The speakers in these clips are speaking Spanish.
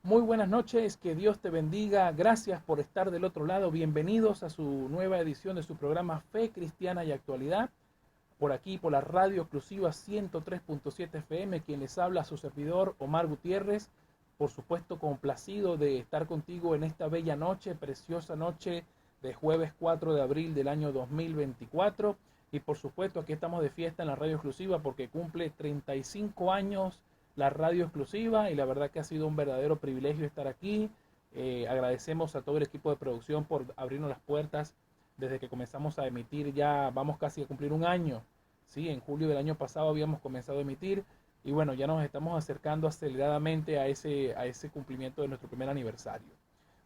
Muy buenas noches, que Dios te bendiga. Gracias por estar del otro lado. Bienvenidos a su nueva edición de su programa Fe Cristiana y Actualidad. Por aquí, por la radio exclusiva 103.7 FM, quien les habla, su servidor Omar Gutiérrez. Por supuesto, complacido de estar contigo en esta bella noche, preciosa noche de jueves 4 de abril del año 2024. Y por supuesto, aquí estamos de fiesta en la radio exclusiva porque cumple 35 años la radio exclusiva y la verdad que ha sido un verdadero privilegio estar aquí. Agradecemos a todo el equipo de producción por abrirnos las puertas desde que comenzamos a emitir. Ya vamos casi a cumplir un año, ¿sí? En julio del año pasado habíamos comenzado a emitir y bueno, ya nos estamos acercando aceleradamente a ese cumplimiento de nuestro primer aniversario.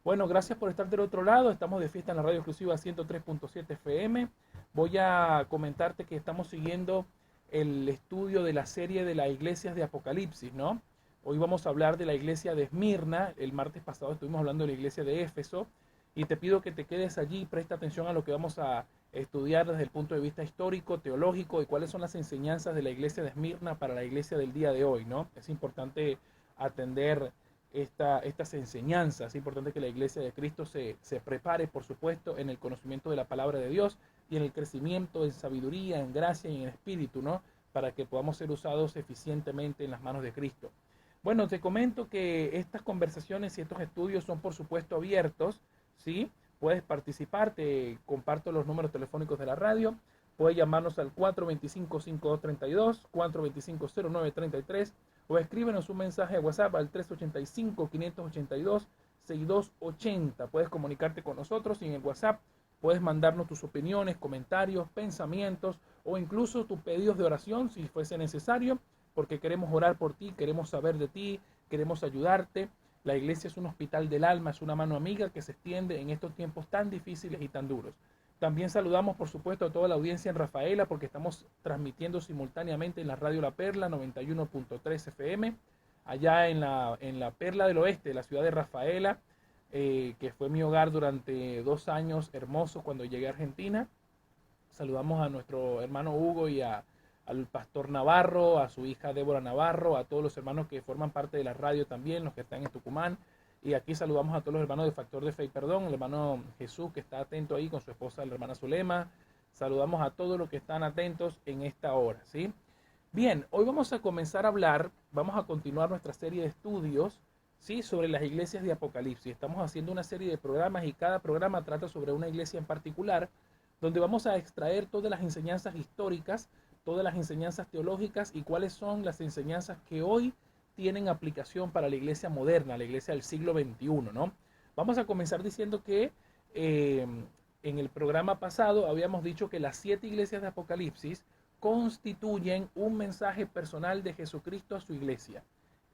Bueno, gracias por estar del otro lado. Estamos de fiesta en la radio exclusiva 103.7 FM. Voy a comentarte que estamos siguiendo el estudio de la serie de las iglesias de Apocalipsis, ¿no? Hoy vamos a hablar de la iglesia de Esmirna. El martes pasado estuvimos hablando de la iglesia de Éfeso y te pido que te quedes allí y presta atención a lo que vamos a estudiar desde el punto de vista histórico, teológico y cuáles son las enseñanzas de la iglesia de Esmirna para la iglesia del día de hoy, ¿no? Es importante atender estas enseñanzas. Es importante que la iglesia de Cristo se prepare, por supuesto, en el conocimiento de la palabra de Dios y en el crecimiento en sabiduría, en gracia y en espíritu, ¿no? Para que podamos ser usados eficientemente en las manos de Cristo. Bueno, te comento que estas conversaciones y estos estudios son, por supuesto, abiertos, ¿sí? Puedes participar, te comparto los números telefónicos de la radio. Puedes llamarnos al 425-5232, 425-0933 o escríbenos un mensaje de WhatsApp al 385-582-6280. Puedes comunicarte con nosotros y en el WhatsApp puedes mandarnos tus opiniones, comentarios, pensamientos o incluso tus pedidos de oración si fuese necesario, porque queremos orar por ti, queremos saber de ti, queremos ayudarte. La iglesia es un hospital del alma, es una mano amiga que se extiende en estos tiempos tan difíciles y tan duros. También saludamos, por supuesto, a toda la audiencia en Rafaela, porque estamos transmitiendo simultáneamente en la radio La Perla 91.3 FM, allá en la Perla del Oeste, la ciudad de Rafaela, que fue mi hogar durante 2 años hermosos cuando llegué a Argentina. Saludamos a nuestro hermano Hugo y al pastor Navarro, a su hija Débora Navarro, a todos los hermanos que forman parte de la radio también, los que están en Tucumán. Y aquí saludamos a todos los hermanos de Factor de Fe y Perdón, el hermano Jesús que está atento ahí con su esposa, la hermana Zulema. Saludamos a todos los que están atentos en esta hora, ¿sí? Bien, hoy vamos a comenzar a hablar, vamos a continuar nuestra serie de estudios, ¿sí? Sobre las iglesias de Apocalipsis. Estamos haciendo una serie de programas y cada programa trata sobre una iglesia en particular, donde vamos a extraer todas las enseñanzas históricas, todas las enseñanzas teológicas y cuáles son las enseñanzas que hoy tienen aplicación para la iglesia moderna, la iglesia del siglo XXI, ¿no? Vamos a comenzar diciendo que en el programa pasado habíamos dicho que las 7 iglesias de Apocalipsis constituyen un mensaje personal de Jesucristo a su iglesia.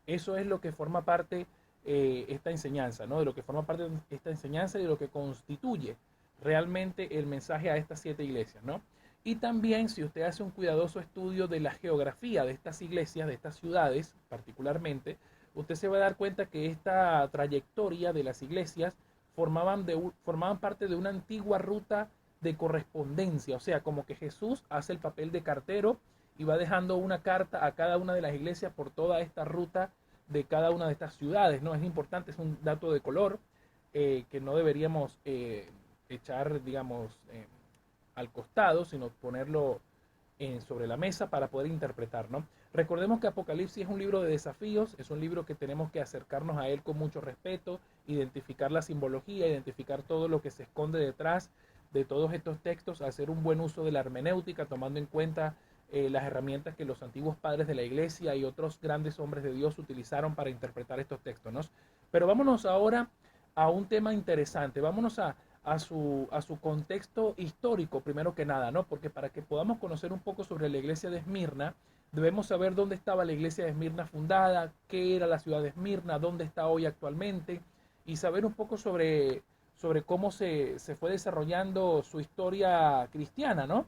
Eso es lo que forma parte esta enseñanza, ¿no? De lo que forma parte de esta enseñanza y de lo que constituye realmente el mensaje a estas 7 iglesias, ¿no? Y también, si usted hace un cuidadoso estudio de la geografía de estas iglesias, de estas ciudades particularmente, usted se va a dar cuenta que esta trayectoria de las iglesias formaban parte de una antigua ruta de correspondencia, o sea, como que Jesús hace el papel de cartero y va dejando una carta a cada una de las iglesias por toda esta ruta de cada una de estas ciudades, ¿no? Es importante, es un dato de color que no deberíamos echar, digamos, al costado, sino ponerlo sobre la mesa para poder interpretar, ¿no? Recordemos que Apocalipsis es un libro de desafíos, es un libro que tenemos que acercarnos a él con mucho respeto, identificar la simbología, identificar todo lo que se esconde detrás de todos estos textos, hacer un buen uso de la hermenéutica, tomando en cuenta las herramientas que los antiguos padres de la iglesia y otros grandes hombres de Dios utilizaron para interpretar estos textos, ¿no? Pero vámonos ahora a un tema interesante, vámonos a su contexto histórico, primero que nada, ¿no? Porque para que podamos conocer un poco sobre la iglesia de Esmirna, debemos saber dónde estaba la iglesia de Esmirna fundada, qué era la ciudad de Esmirna, dónde está hoy actualmente, y saber un poco sobre cómo se fue desarrollando su historia cristiana, ¿no?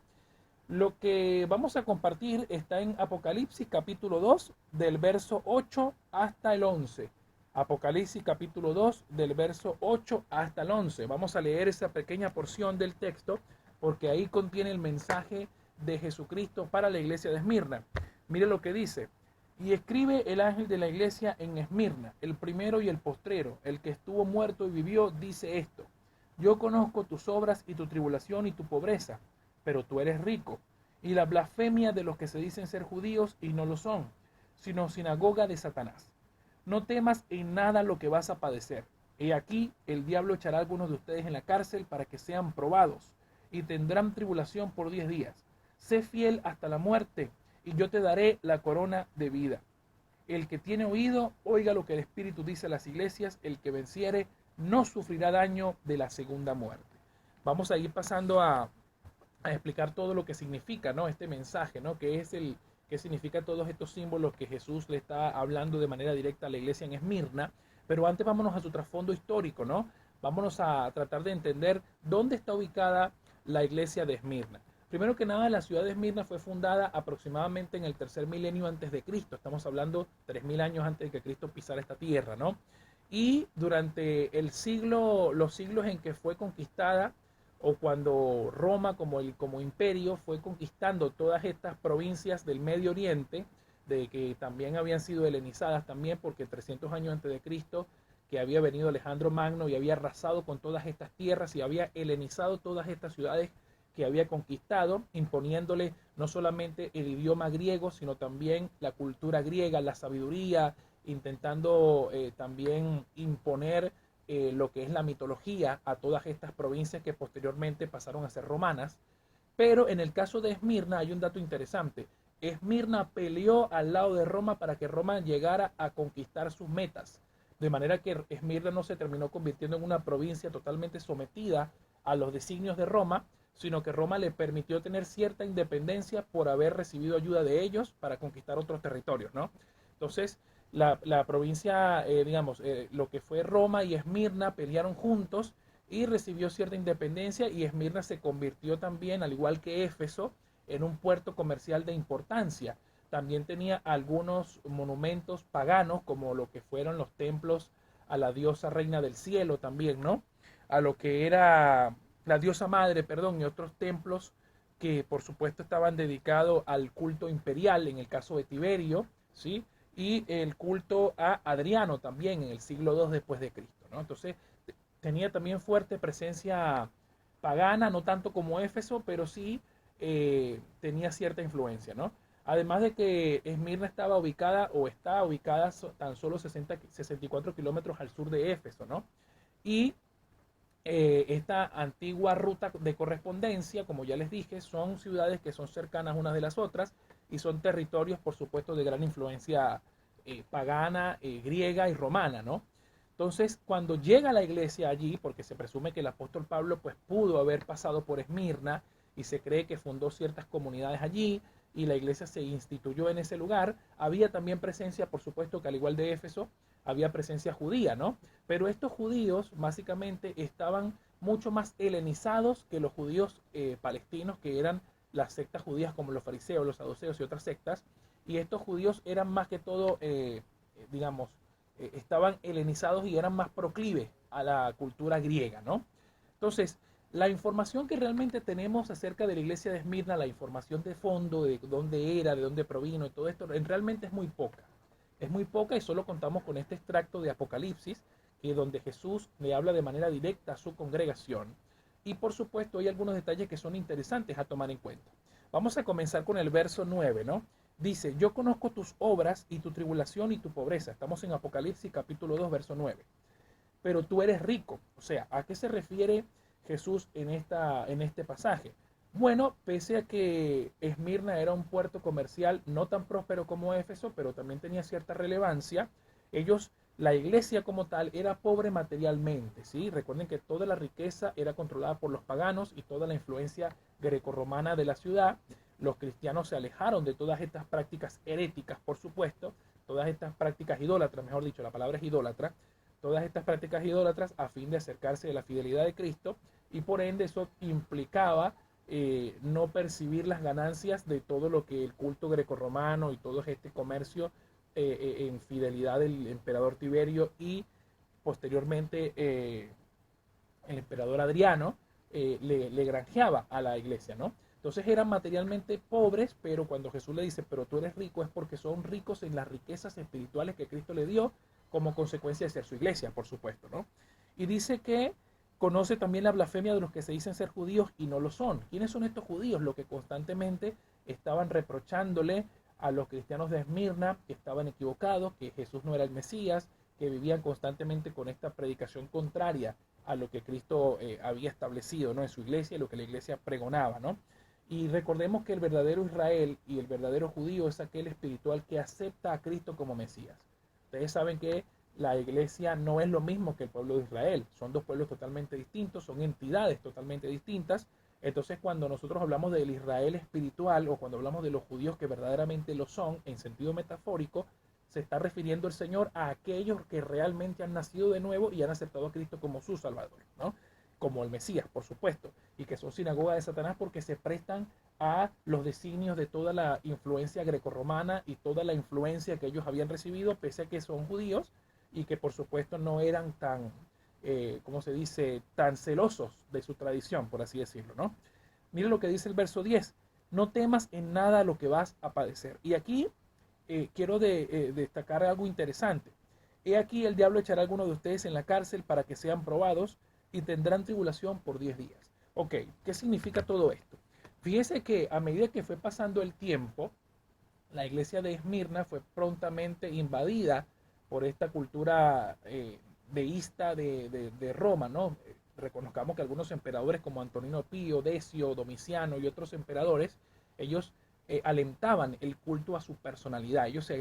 Lo que vamos a compartir está en Apocalipsis capítulo 2, del verso 8 hasta el 11. Apocalipsis capítulo 2, del verso 8 hasta el 11. Vamos a leer esa pequeña porción del texto porque ahí contiene el mensaje de Jesucristo para la iglesia de Esmirna. Mire lo que dice. Y escribe el ángel de la iglesia en Esmirna, el primero y el postrero, el que estuvo muerto y vivió, dice esto: yo conozco tus obras y tu tribulación y tu pobreza, pero tú eres rico, y la blasfemia de los que se dicen ser judíos y no lo son, sino sinagoga de Satanás. No temas en nada lo que vas a padecer. He aquí, el diablo echará a algunos de ustedes en la cárcel para que sean probados, y tendrán tribulación por 10 días. Sé fiel hasta la muerte, y yo te daré la corona de vida. El que tiene oído, oiga lo que el Espíritu dice a las iglesias: el que venciere no sufrirá daño de la segunda muerte. Vamos a ir pasando a explicar todo lo que significa, ¿no?, este mensaje, ¿no?, que significa todos estos símbolos que Jesús le está hablando de manera directa a la iglesia en Esmirna. Pero antes vámonos a su trasfondo histórico, ¿no? Vámonos a tratar de entender dónde está ubicada la iglesia de Esmirna. Primero que nada, la ciudad de Esmirna fue fundada aproximadamente en el tercer milenio antes de Cristo. Estamos hablando 3000 años antes de que Cristo pisara esta tierra, ¿no? Y durante los siglos en que fue conquistada, o cuando Roma como imperio fue conquistando todas estas provincias del Medio Oriente, de que también habían sido helenizadas también, porque 300 años antes de Cristo, que había venido Alejandro Magno y había arrasado con todas estas tierras y había helenizado todas estas ciudades que había conquistado, imponiéndole no solamente el idioma griego, sino también la cultura griega, la sabiduría, intentando también imponer lo que es la mitología a todas estas provincias que posteriormente pasaron a ser romanas. Pero en el caso de Esmirna hay un dato interesante. Esmirna peleó al lado de Roma para que Roma llegara a conquistar sus metas. De manera que Esmirna no se terminó convirtiendo en una provincia totalmente sometida a los designios de Roma, sino que Roma le permitió tener cierta independencia por haber recibido ayuda de ellos para conquistar otros territorios, ¿no? Entonces, la provincia, lo que fue Roma y Esmirna pelearon juntos y recibió cierta independencia, y Esmirna se convirtió también, al igual que Éfeso, en un puerto comercial de importancia. También tenía algunos monumentos paganos, como lo que fueron los templos a la diosa reina del cielo también, ¿no? A lo que era la diosa madre, perdón, y otros templos que por supuesto estaban dedicados al culto imperial, en el caso de Tiberio, ¿sí? Y el culto a Adriano también en el siglo II después de Cristo, ¿no? Entonces tenía también fuerte presencia pagana, no tanto como Éfeso, pero sí tenía cierta influencia, ¿no? Además de que Esmirna estaba ubicada o está ubicada tan solo 64 kilómetros al sur de Éfeso, ¿no? Y esta antigua ruta de correspondencia, como ya les dije, son ciudades que son cercanas unas de las otras y son territorios, por supuesto, de gran influencia pagana, griega y romana, ¿no? Entonces, cuando llega la iglesia allí, porque se presume que el apóstol Pablo pues pudo haber pasado por Esmirna y se cree que fundó ciertas comunidades allí y la iglesia se instituyó en ese lugar, había también presencia, por supuesto, que al igual de Éfeso, había presencia judía, ¿no? Pero estos judíos básicamente estaban mucho más helenizados que los judíos palestinos, que eran las sectas judías como los fariseos, los saduceos y otras sectas. Y estos judíos eran más que todo, estaban helenizados y eran más proclives a la cultura griega, ¿no? Entonces, la información que realmente tenemos acerca de la iglesia de Esmirna, la información de fondo, de dónde era, de dónde provino y todo esto, realmente es muy poca. Es muy poca y solo contamos con este extracto de Apocalipsis, que donde Jesús le habla de manera directa a su congregación. Y por supuesto hay algunos detalles que son interesantes a tomar en cuenta. Vamos a comenzar con el verso 9, ¿no? Dice: yo conozco tus obras y tu tribulación y tu pobreza. Estamos en Apocalipsis capítulo 2, verso 9. Pero tú eres rico. O sea, ¿a qué se refiere Jesús en este pasaje? Bueno, pese a que Esmirna era un puerto comercial no tan próspero como Éfeso, pero también tenía cierta relevancia, la iglesia como tal, era pobre materialmente, ¿sí? Recuerden que toda la riqueza era controlada por los paganos y toda la influencia grecorromana de la ciudad. Los cristianos se alejaron de todas estas prácticas heréticas, por supuesto, todas estas prácticas idólatras, mejor dicho, la palabra es idólatra, todas estas prácticas idólatras a fin de acercarse a la fidelidad de Cristo, y por ende eso implicaba no percibir las ganancias de todo lo que el culto grecorromano y todo este comercio en fidelidad del emperador Tiberio y posteriormente el emperador Adriano le granjeaba a la iglesia, ¿no? Entonces eran materialmente pobres, pero cuando Jesús le dice, pero tú eres rico, es porque son ricos en las riquezas espirituales que Cristo le dio como consecuencia de ser su iglesia, por supuesto, ¿no? Y dice que conoce también la blasfemia de los que se dicen ser judíos y no lo son. ¿Quiénes son estos judíos? Los que constantemente estaban reprochándole a los cristianos de Esmirna que estaban equivocados, que Jesús no era el Mesías, que vivían constantemente con esta predicación contraria a lo que Cristo había establecido, ¿no?, en su iglesia y lo que la iglesia pregonaba, ¿no? Y recordemos que el verdadero Israel y el verdadero judío es aquel espiritual que acepta a Cristo como Mesías. Ustedes saben que la iglesia no es lo mismo que el pueblo de Israel. Son dos pueblos totalmente distintos, son entidades totalmente distintas. Entonces, cuando nosotros hablamos del Israel espiritual o cuando hablamos de los judíos que verdaderamente lo son, en sentido metafórico, se está refiriendo el Señor a aquellos que realmente han nacido de nuevo y han aceptado a Cristo como su Salvador, ¿no? Como el Mesías, por supuesto, y que son sinagoga de Satanás porque se prestan a los designios de toda la influencia grecorromana y toda la influencia que ellos habían recibido, pese a que son judíos y que por supuesto no eran tan, ¿cómo se dice?, tan celosos de su tradición, por así decirlo, ¿no? Mire lo que dice el verso 10, no temas en nada lo que vas a padecer. Y aquí quiero destacar algo interesante. He aquí el diablo echará a algunos de ustedes en la cárcel para que sean probados y tendrán tribulación por 10 días. Ok, ¿qué significa todo esto? Fíjese que a medida que fue pasando el tiempo, la iglesia de Esmirna fue prontamente invadida por esta cultura deísta de Roma, ¿no? Reconozcamos que algunos emperadores como Antonino Pío, Decio, Domiciano y otros emperadores, ellos alentaban el culto a su personalidad. Ellos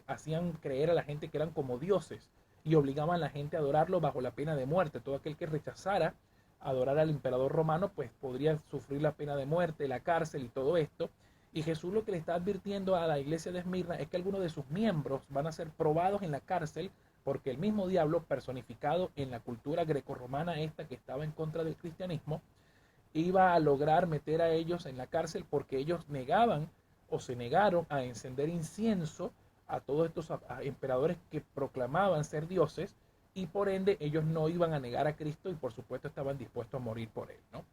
hacían creer a la gente que eran como dioses y obligaban a la gente a adorarlo bajo la pena de muerte. Todo aquel que rechazara adorar al emperador romano, pues podría sufrir la pena de muerte, la cárcel y todo esto. Y Jesús lo que le está advirtiendo a la iglesia de Esmirna es que algunos de sus miembros van a ser probados en la cárcel porque el mismo diablo personificado en la cultura grecorromana esta que estaba en contra del cristianismo iba a lograr meter a ellos en la cárcel porque ellos negaban o se negaron a encender incienso a todos estos emperadores que proclamaban ser dioses y por ende ellos no iban a negar a Cristo y por supuesto estaban dispuestos a morir por él, ¿no?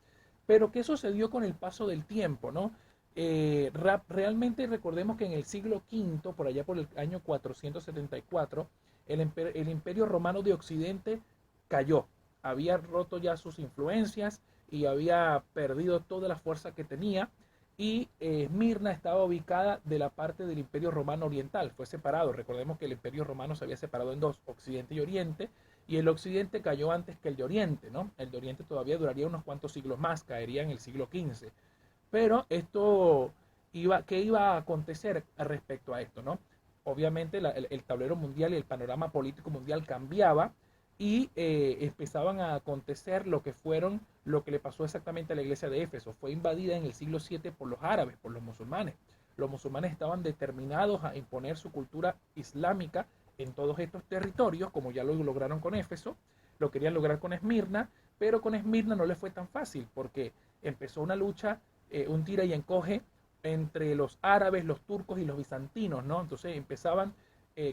Pero ¿qué sucedió con el paso del tiempo, no? Realmente recordemos que en el siglo V, por allá por el año 474, el imperio romano de Occidente cayó. Había roto ya sus influencias y había perdido toda la fuerza que tenía. Y Esmirna estaba ubicada de la parte del imperio romano oriental. Fue separado. Recordemos que el imperio romano se había separado en dos, Occidente y Oriente. Y el Occidente cayó antes que el de Oriente, ¿no? El de Oriente todavía duraría unos cuantos siglos más, caería en el siglo XV. Pero esto ¿qué iba a acontecer respecto a esto, no? Obviamente el tablero mundial y el panorama político mundial cambiaba y empezaban a acontecer lo que le pasó exactamente a la iglesia de Éfeso. Fue invadida en el siglo VII por los árabes, por los musulmanes. Los musulmanes estaban determinados a imponer su cultura islámica en todos estos territorios, como ya lo lograron con Éfeso, lo querían lograr con Esmirna, pero con Esmirna no les fue tan fácil porque empezó una lucha, un tira y encoge entre los árabes, los turcos y los bizantinos, ¿no? Entonces empezaban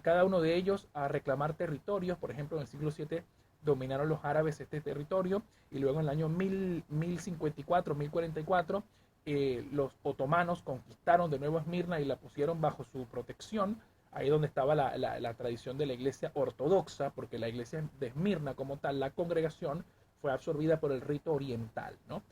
cada uno de ellos a reclamar territorios. Por ejemplo, en el siglo VII dominaron los árabes este territorio y luego en el año 1054, 1044, los otomanos conquistaron de nuevo Esmirna y la pusieron bajo su protección. Ahí donde estaba la tradición de la iglesia ortodoxa, porque la iglesia de Esmirna como tal, la congregación, fue absorbida por el rito oriental, ¿no?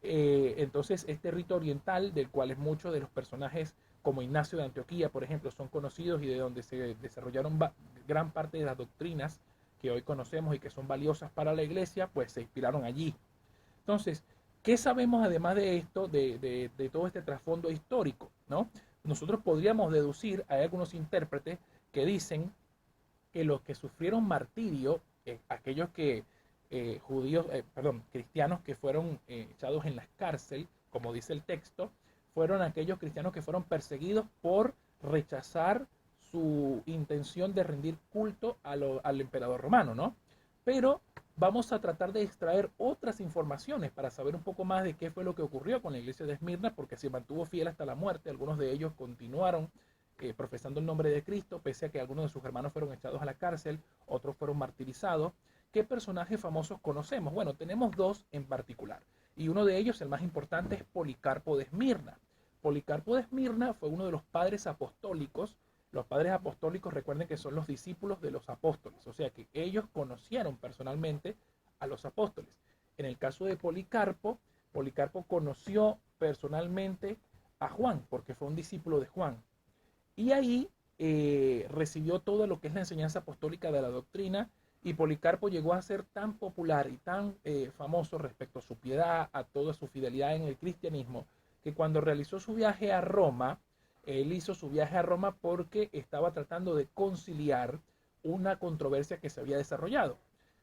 Entonces, este rito oriental, del cual es muchos de los personajes como Ignacio de Antioquía, por ejemplo, son conocidos y de donde se desarrollaron gran parte de las doctrinas que hoy conocemos y que son valiosas para la iglesia, pues se inspiraron allí. Entonces, ¿qué sabemos además de esto, de todo este trasfondo histórico, ¿no? Nosotros podríamos deducir, hay algunos intérpretes que dicen que los que sufrieron martirio, aquellos que cristianos que fueron echados en la cárcel, como dice el texto, fueron aquellos cristianos que fueron perseguidos por rechazar su intención de rendir culto al emperador romano, ¿no? Pero vamos a tratar de extraer otras informaciones para saber un poco más de qué fue lo que ocurrió con la iglesia de Esmirna, porque se mantuvo fiel hasta la muerte. Algunos de ellos continuaron profesando el nombre de Cristo, pese a que algunos de sus hermanos fueron echados a la cárcel, otros fueron martirizados. ¿Qué personajes famosos conocemos? Bueno, tenemos dos en particular. Y uno de ellos, el más importante, es Policarpo de Esmirna. Policarpo de Esmirna fue uno de los padres apostólicos. Los padres apostólicos, recuerden que son los discípulos de los apóstoles, o sea que ellos conocieron personalmente a los apóstoles. En el caso de Policarpo, Policarpo conoció personalmente a Juan, porque fue un discípulo de Juan. Y ahí recibió todo lo que es la enseñanza apostólica de la doctrina, y Policarpo llegó a ser tan popular y tan famoso respecto a su piedad, a toda su fidelidad en el cristianismo, que cuando realizó su viaje a Roma, él hizo su viaje a Roma porque estaba tratando de conciliar una controversia que se había desarrollado.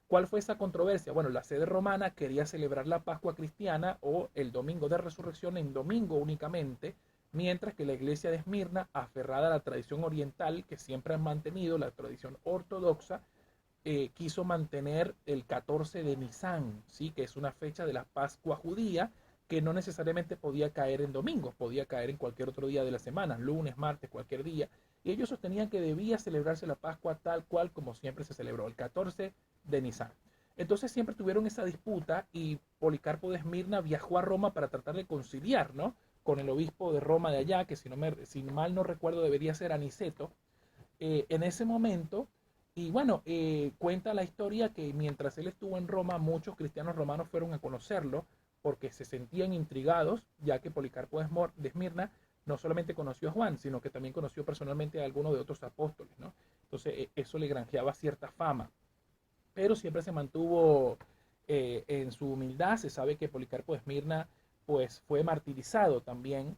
¿Cuál fue esa controversia? Bueno, la sede romana quería celebrar la Pascua cristiana o el domingo de resurrección en domingo únicamente, mientras que la iglesia de Esmirna, aferrada a la tradición oriental que siempre han mantenido, la tradición ortodoxa, quiso mantener el 14 de Nisan, ¿sí? Que es una fecha de la Pascua judía que no necesariamente podía caer en domingo, podía caer en cualquier otro día de la semana, lunes, martes, cualquier día. Y ellos sostenían que debía celebrarse la Pascua tal cual como siempre se celebró, el 14 de Nisan. Entonces siempre tuvieron esa disputa y Policarpo de Esmirna viajó a Roma para tratar de conciliar, ¿no? Con el obispo de Roma de allá, que si mal no recuerdo debería ser Aniceto, en ese momento. Y bueno, cuenta la historia que mientras él estuvo en Roma, muchos cristianos romanos fueron a conocerlo porque se sentían intrigados, ya que Policarpo de Esmirna no solamente conoció a Juan, sino que también conoció personalmente a algunos de otros apóstoles, ¿no? Entonces eso le granjeaba cierta fama, pero siempre se mantuvo en su humildad. Se sabe que Policarpo de Esmirna pues fue martirizado también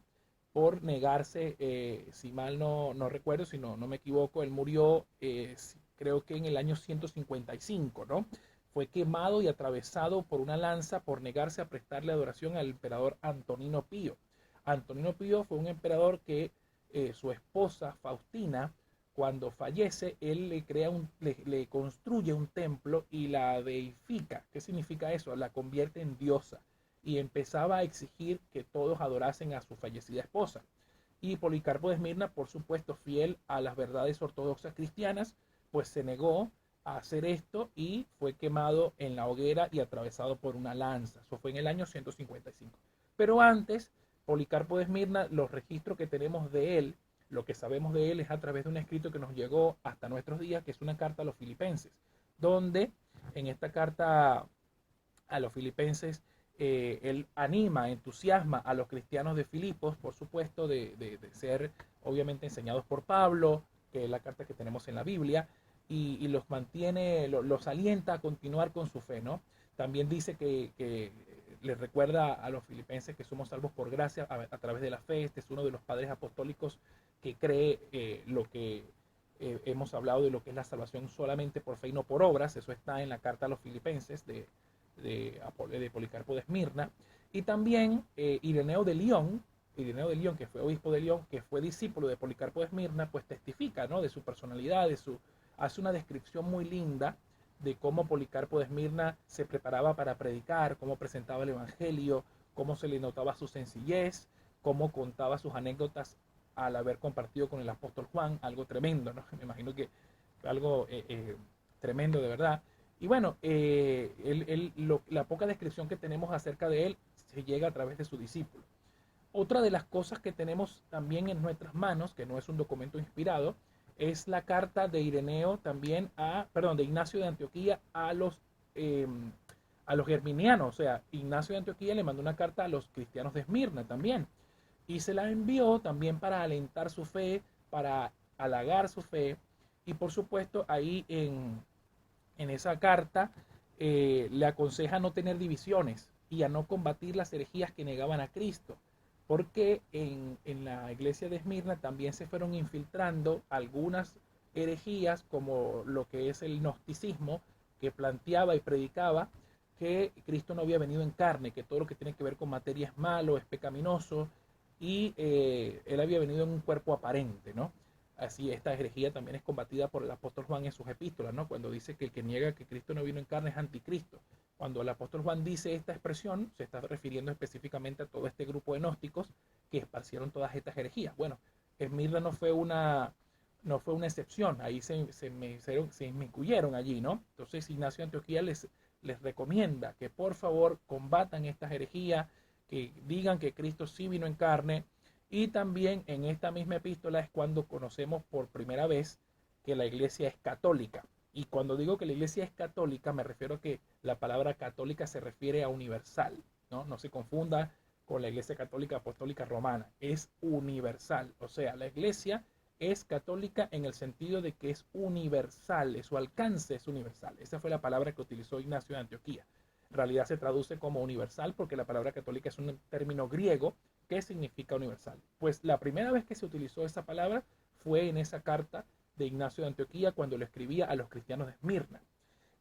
por negarse, si mal no recuerdo, si no me equivoco, él murió creo que en el año 155, ¿no? Fue quemado y atravesado por una lanza por negarse a prestarle adoración al emperador Antonino Pío. Antonino Pío fue un emperador que su esposa Faustina, cuando fallece, él le construye un templo y la deifica. ¿Qué significa eso? La convierte en diosa y empezaba a exigir que todos adorasen a su fallecida esposa. Y Policarpo de Esmirna, por supuesto, fiel a las verdades ortodoxas cristianas, pues se negó a hacer esto y fue quemado en la hoguera y atravesado por una lanza. Eso fue en el año 155. Pero antes, Policarpo de Esmirna, los registros que tenemos de él, lo que sabemos de él es a través de un escrito que nos llegó hasta nuestros días, que es una carta a los filipenses, donde en esta carta a los filipenses él anima, entusiasma a los cristianos de Filipos, por supuesto, de ser obviamente enseñados por Pablo, que es la carta que tenemos en la Biblia, y los mantiene, los alienta a continuar con su fe, ¿no? También dice que les recuerda a los filipenses que somos salvos por gracia a través de la fe. Este es uno de los padres apostólicos que cree lo que hemos hablado de lo que es la salvación solamente por fe y no por obras. Eso está en la carta a los filipenses de Policarpo de Esmirna. Y también Ireneo de León, que fue obispo de León, que fue discípulo de Policarpo de Esmirna, pues testifica, ¿no? De su personalidad, hace una descripción muy linda de cómo Policarpo de Esmirna se preparaba para predicar, cómo presentaba el evangelio, cómo se le notaba su sencillez, cómo contaba sus anécdotas al haber compartido con el apóstol Juan, algo tremendo, ¿no? Me imagino que algo tremendo de verdad. Y bueno, la poca descripción que tenemos acerca de él se llega a través de su discípulo. Otra de las cosas que tenemos también en nuestras manos, que no es un documento inspirado, es la carta de de Ignacio de Antioquía eh, a los germinianos. O sea, Ignacio de Antioquía le mandó una carta a los cristianos de Esmirna también. Y se la envió también para alentar su fe, para halagar su fe. Y por supuesto, ahí en esa carta le aconseja no tener divisiones y a no combatir las herejías que negaban a Cristo, porque en la iglesia de Esmirna también se fueron infiltrando algunas herejías como lo que es el gnosticismo, que planteaba y predicaba que Cristo no había venido en carne, que todo lo que tiene que ver con materia es malo, es pecaminoso, y él había venido en un cuerpo aparente, ¿no? Así esta herejía también es combatida por el apóstol Juan en sus epístolas, ¿no? Cuando dice que el que niega que Cristo no vino en carne es anticristo. Cuando el apóstol Juan dice esta expresión, se está refiriendo específicamente a todo este grupo de gnósticos que esparcieron todas estas herejías. Bueno, Esmirna no fue una excepción, ahí se inmiscuyeron allí, ¿no? Entonces Ignacio de Antioquía les recomienda que por favor combatan estas herejías, que digan que Cristo sí vino en carne. Y también en esta misma epístola es cuando conocemos por primera vez que la iglesia es católica. Y cuando digo que la iglesia es católica, me refiero a que la palabra católica se refiere a universal, ¿no? No se confunda con la iglesia católica apostólica romana, es universal. O sea, la iglesia es católica en el sentido de que es universal, su alcance es universal. Esa fue la palabra que utilizó Ignacio de Antioquía. En realidad se traduce como universal porque la palabra católica es un término griego que significa universal. Pues la primera vez que se utilizó esa palabra fue en esa carta de Ignacio de Antioquía cuando lo escribía a los cristianos de Esmirna.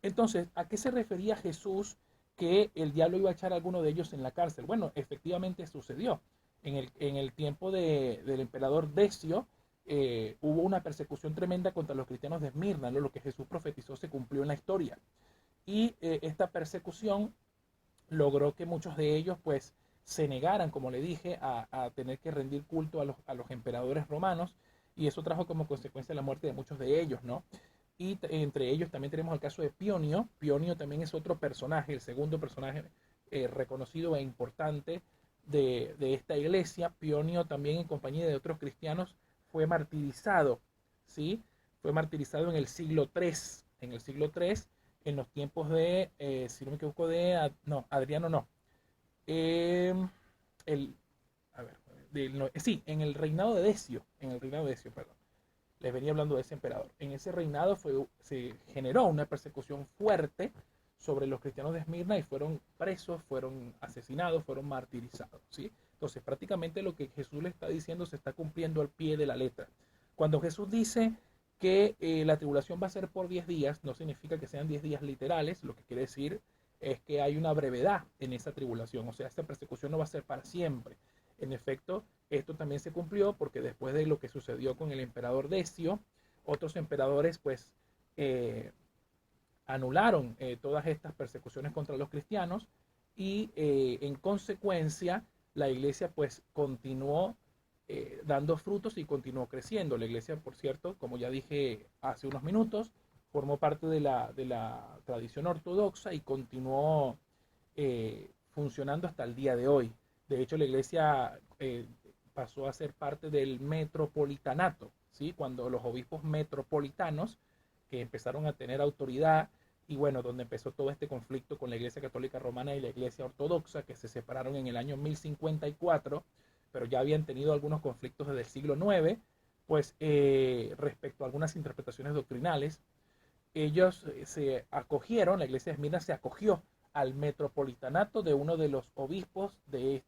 Entonces, ¿a qué se refería Jesús que el diablo iba a echar a alguno de ellos en la cárcel? Bueno, efectivamente sucedió. En el tiempo del emperador Decio, hubo una persecución tremenda contra los cristianos de Esmirna, ¿no? Lo que Jesús profetizó se cumplió en la historia. Y esta persecución logró que muchos de ellos pues se negaran, como le dije, a tener que rendir culto a los emperadores romanos, y eso trajo como consecuencia la muerte de muchos de ellos, ¿no? Y entre ellos también tenemos el caso de Pionio. Pionio también es otro personaje, el segundo personaje reconocido e importante de esta iglesia. Pionio también en compañía de otros cristianos fue martirizado, ¿sí? Fue martirizado en el siglo III, en los tiempos de, si no me equivoco, no, Adriano no. Eh, el, a ver, no, sí, en el reinado de Decio, perdón. Les venía hablando de ese emperador. En ese reinado se generó una persecución fuerte sobre los cristianos de Esmirna y fueron presos, fueron asesinados, fueron martirizados, ¿sí? Entonces, prácticamente lo que Jesús le está diciendo se está cumpliendo al pie de la letra. Cuando Jesús dice que la tribulación va a ser por 10 días, no significa que sean 10 días literales, lo que quiere decir es que hay una brevedad en esa tribulación, o sea, esta persecución no va a ser para siempre. En efecto, esto también se cumplió porque después de lo que sucedió con el emperador Decio, otros emperadores pues anularon todas estas persecuciones contra los cristianos y en consecuencia la iglesia pues continuó dando frutos y continuó creciendo. La iglesia, por cierto, como ya dije hace unos minutos, formó parte de la tradición ortodoxa y continuó funcionando hasta el día de hoy. De hecho, la iglesia pasó a ser parte del metropolitanato, ¿sí? Cuando los obispos metropolitanos, que empezaron a tener autoridad, y bueno, donde empezó todo este conflicto con la Iglesia Católica Romana y la Iglesia Ortodoxa, que se separaron en el año 1054, pero ya habían tenido algunos conflictos desde el siglo IX, pues respecto a algunas interpretaciones doctrinales, ellos se acogieron, la iglesia de Esmirna se acogió al metropolitanato de uno de los obispos de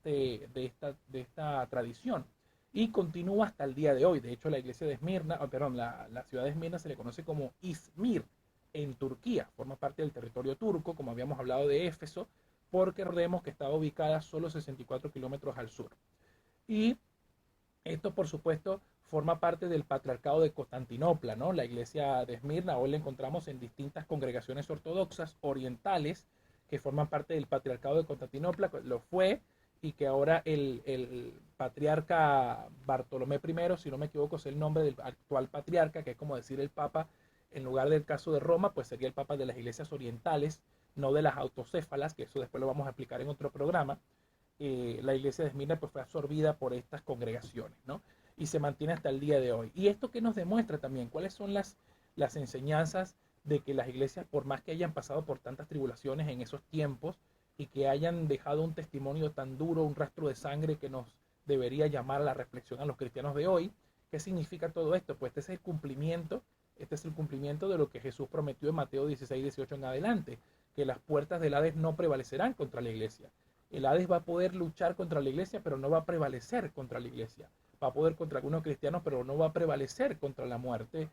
esta tradición y continúa hasta el día de hoy. De hecho, la iglesia de Esmirna, perdón, la ciudad de Esmirna se le conoce como Izmir en Turquía, forma parte del territorio turco, como habíamos hablado de Éfeso, porque recordemos que estaba ubicada solo 64 kilómetros al sur. Y esto, por supuesto, forma parte del patriarcado de Constantinopla, ¿no? La iglesia de Esmirna hoy la encontramos en distintas congregaciones ortodoxas orientales que forman parte del patriarcado de Constantinopla, lo fue, y que ahora el patriarca Bartolomé I, si no me equivoco, es el nombre del actual patriarca, que es como decir el papa, en lugar del caso de Roma, pues sería el papa de las iglesias orientales, no de las autocéfalas, que eso después lo vamos a explicar en otro programa. La iglesia de Esmirna pues fue absorbida por estas congregaciones, ¿no? Y se mantiene hasta el día de hoy. ¿Y esto qué nos demuestra también? ¿Cuáles son las enseñanzas de que las iglesias, por más que hayan pasado por tantas tribulaciones en esos tiempos y que hayan dejado un testimonio tan duro, un rastro de sangre que nos debería llamar a la reflexión a los cristianos de hoy? ¿Qué significa todo esto? Pues este es el cumplimiento de lo que Jesús prometió en Mateo 16, 18 en adelante, que las puertas del Hades no prevalecerán contra la iglesia. El Hades va a poder luchar contra la iglesia, pero no va a prevalecer contra la iglesia. Va a poder contra algunos cristianos, pero no va a prevalecer contra la muerte,